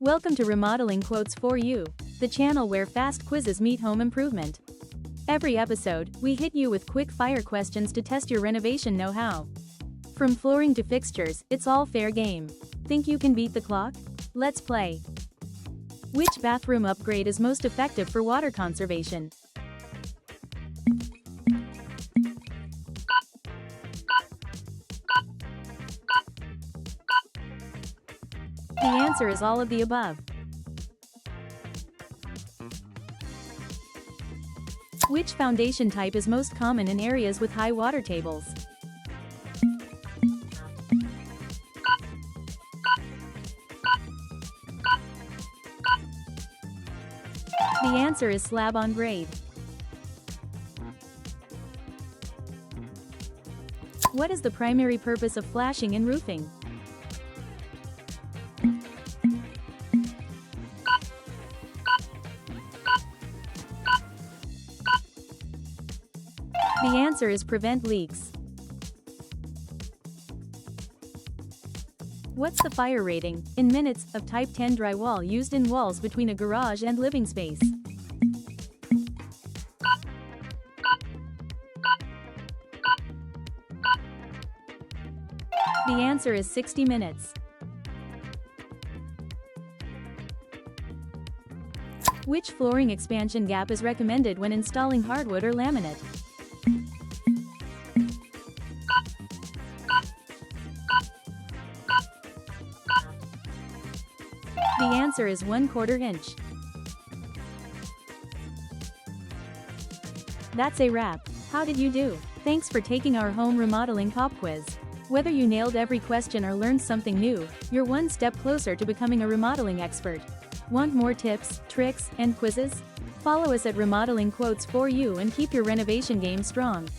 Welcome to Remodeling Quotes for You, the channel where fast quizzes meet home improvement. Every episode, we hit you with quick-fire questions to test your renovation know-how. From flooring to fixtures, it's all fair game. Think you can beat the clock? Let's play. Which bathroom upgrade is most effective for water conservation? The answer is all of the above. Which foundation type is most common in areas with high water tables? The answer is slab on grade. What is the primary purpose of flashing in roofing? The answer is prevent leaks. What's the fire rating, in minutes, of type 10 drywall used in walls between a garage and living space? The answer is 60 minutes. Which flooring expansion gap is recommended when installing hardwood or laminate? The answer is 1/4 inch. That's a wrap. How did you do? Thanks for taking our home remodeling pop quiz. Whether you nailed every question or learned something new, you're one step closer to becoming a remodeling expert. Want more tips, tricks, and quizzes? Follow us at Remodeling Quotes for You and keep your renovation game strong.